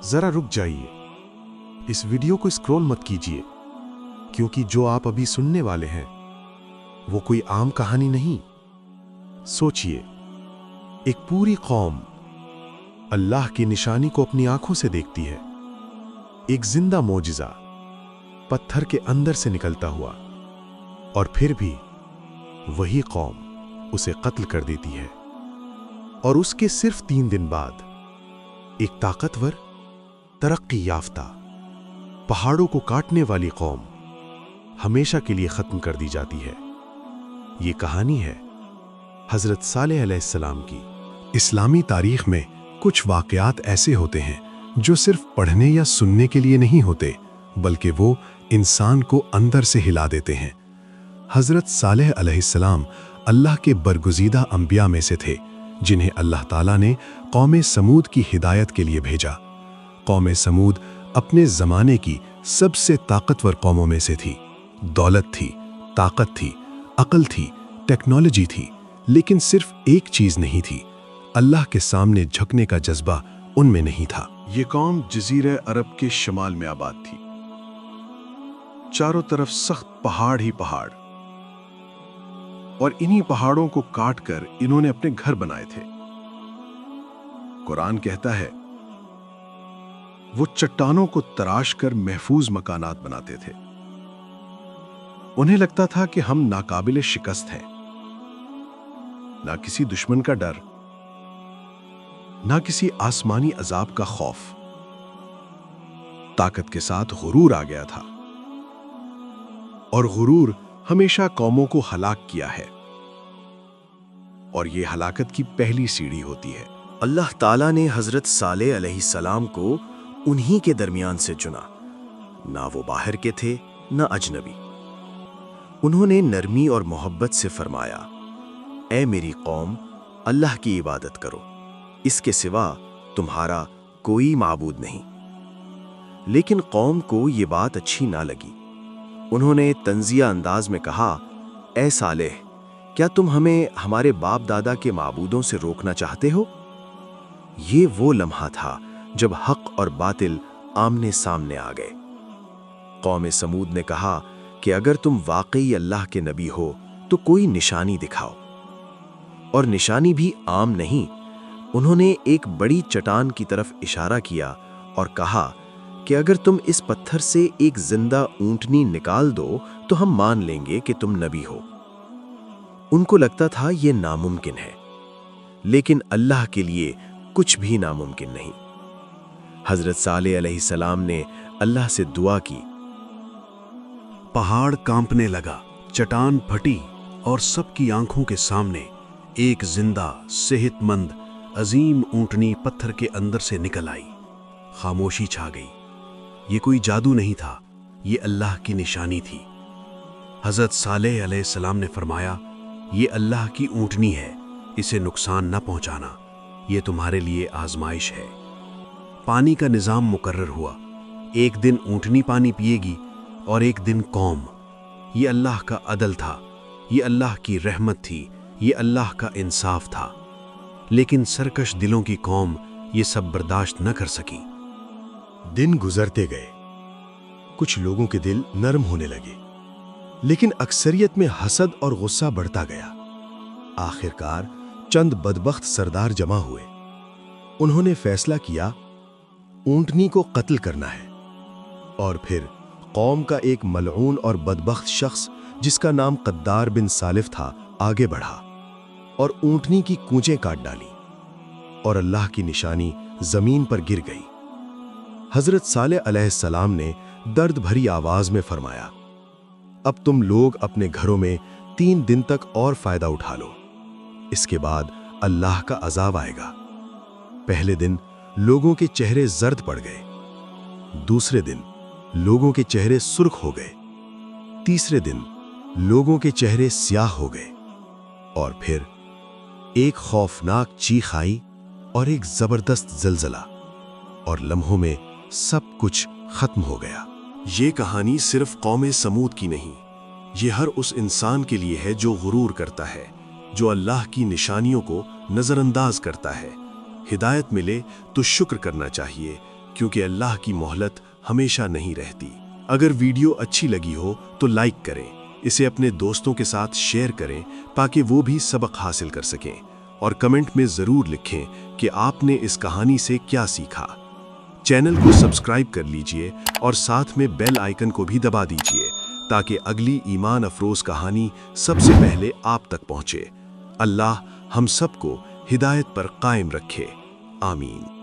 जरा रुक जाइए, इस वीडियो को स्क्रॉल मत कीजिए, क्योंकि जो आप अभी सुनने वाले हैं वो कोई आम कहानी नहीं। सोचिए, एक पूरी कौम अल्लाह की निशानी को अपनी आंखों से देखती है, एक जिंदा मोजिजा पत्थर के अंदर से निकलता हुआ, और फिर भी वही कौम उसे कत्ल कर देती है। और उसके सिर्फ 3 दिन बाद एक ताकतवर, तरक्की याफ्ता, पहाड़ों को काटने वाली कौम हमेशा के लिए खत्म कर दी जाती है। ये कहानी है हजरत सालेह अलैहिस्सलाम की। इस्लामी तारीख में कुछ वाक़यात ऐसे होते हैं जो सिर्फ पढ़ने या सुनने के लिए नहीं होते, बल्कि वो इंसान को अंदर से हिला देते हैं। हजरत सालेह अलैहिस्सलाम अल्लाह के बरगुज़ीदा अंबिया में से थे, जिन्हें अल्लाह ताला ने कौम समूद की हिदायत के लिए भेजा। कौम समूद अपने ज़माने की सबसे ताकतवर कौमों में से थी। दौलत थी, ताकत थी, अक्ल थी, टेक्नोलॉजी थी, लेकिन सिर्फ एक चीज़ नहीं थी, अल्लाह के सामने झुकने का जज्बा उनमें नहीं था। ये कौम जज़ीरे अरब के शमाल में आबाद थी। चारों तरफ सख्त पहाड़ ही पहाड़, और इन्हीं पहाड़ों को काटकर इन्होंने अपने घर बनाए थे। कुरान कहता है, वो चट्टानों को तराश कर महफूज मकानात बनाते थे। उन्हें लगता था कि हम नाकाबिले शिकस्त हैं, ना किसी दुश्मन का डर, ना किसी आसमानी अजाब का खौफ। ताकत के साथ गुरूर आ गया था, और गुरूर हमेशा कौमों को हलाक किया है, और यह हलाकत की पहली सीढ़ी होती है। अल्लाह ताला ने हजरत सालेह अलैहिस्सलाम को उन्हीं के दरमियान से चुना। ना वो बाहर के थे, ना अजनबी। उन्होंने नरमी और मोहब्बत से फरमाया, ऐ मेरी कौम, अल्लाह की इबादत करो, इसके सिवा तुम्हारा कोई माबूद नहीं। लेकिन कौम को ये बात अच्छी ना लगी। उन्होंने तंजिया अंदाज में कहा, ऐ सालेह, क्या तुम हमें हमारे बाप दादा के माबूदों से रोकना चाहते हो? ये वो लम्हा था जब हक और बातिल आमने सामने आ गए। कौम समूद ने कहा कि अगर तुम वाकई अल्लाह के नबी हो तो कोई निशानी दिखाओ। और निशानी भी आम नहीं, उन्होंने एक बड़ी चट्टान की तरफ इशारा किया और कहा कि अगर तुम इस पत्थर से एक जिंदा ऊंटनी निकाल दो तो हम मान लेंगे कि तुम नबी हो। उनको लगता था यह नामुमकिन है, लेकिन अल्लाह के लिए कुछ भी नामुमकिन नहीं। हजरत सालेह अलैहिस्सलाम ने अल्लाह से दुआ की। पहाड़ कांपने लगा, चट्टान फटी, और सबकी आंखों के सामने एक जिंदा, सेहतमंद, अजीम ऊंटनी पत्थर के अंदर से निकल आई। खामोशी छा गई। ये कोई जादू नहीं था, ये अल्लाह की निशानी थी। हजरत सालेह अलैहिस्सलाम ने फरमाया, ये अल्लाह की ऊंटनी है, इसे नुकसान न पहुंचाना, ये तुम्हारे लिए आजमाइश है। पानी का निज़ाम मुकर्रर हुआ। एक दिन ऊंटनी पानी पिएगी और एक दिन कौम। ये अल्लाह का अदल था, ये अल्लाह की रहमत थी, ये अल्लाह का इंसाफ था। लेकिन सरकश दिलों की कौम ये सब बर्दाश्त न कर सकी। दिन गुजरते गए, कुछ लोगों के दिल नरम होने लगे, लेकिन अक्सरियत में हसद और गुस्सा बढ़ता गया। आखिरकार चंद बदबख्त सरदार जमा हुए। उन्होंने फैसला किया, ऊंटनी को कत्ल करना है। और फिर कौम का एक मलऊन और बदबख्त शख्स जिसका नाम कद्दार बिन सालिफ था, आगे बढ़ा और ऊंटनी की कूंचें काट डाली, और अल्लाह की निशानी जमीन पर गिर गई। हजरत सालेह अलैहिस्सलाम ने दर्द भरी आवाज में फरमाया, अब तुम लोग अपने घरों में 3 दिन तक और फायदा उठा लो, इसके बाद अल्लाह का अजाब आएगा। पहले दिन लोगों के चेहरे जर्द पड़ गए, दूसरे दिन लोगों के चेहरे सुर्ख हो गए, तीसरे दिन लोगों के चेहरे स्याह हो गए, और फिर एक खौफनाक चीख आई और एक जबरदस्त जलजला, और लम्हों में सब कुछ खत्म हो गया। ये कहानी सिर्फ कौम समूद की नहीं, ये हर उस इंसान के लिए है जो गुरूर करता है, जो अल्लाह की निशानियों को नजरअंदाज करता है। हिदायत मिले तो शुक्र करना चाहिए, کیونکہ اللہ کی مہلت ہمیشہ نہیں رہتی۔ اگر ویڈیو اچھی لگی ہو تو لائک کریں، اسے اپنے دوستوں کے ساتھ شیئر کریں تاکہ وہ بھی سبق حاصل کر سکیں، اور کمنٹ میں ضرور لکھیں کہ آپ نے اس کہانی سے کیا سیکھا۔ چینل کو سبسکرائب کر لیجئے اور ساتھ میں بیل آئیکن کو بھی دبا دیجئے تاکہ اگلی ایمان افروز کہانی سب سے پہلے آپ تک پہنچے۔ اللہ ہم سب کو ہدایت پر قائم رکھے، آمین۔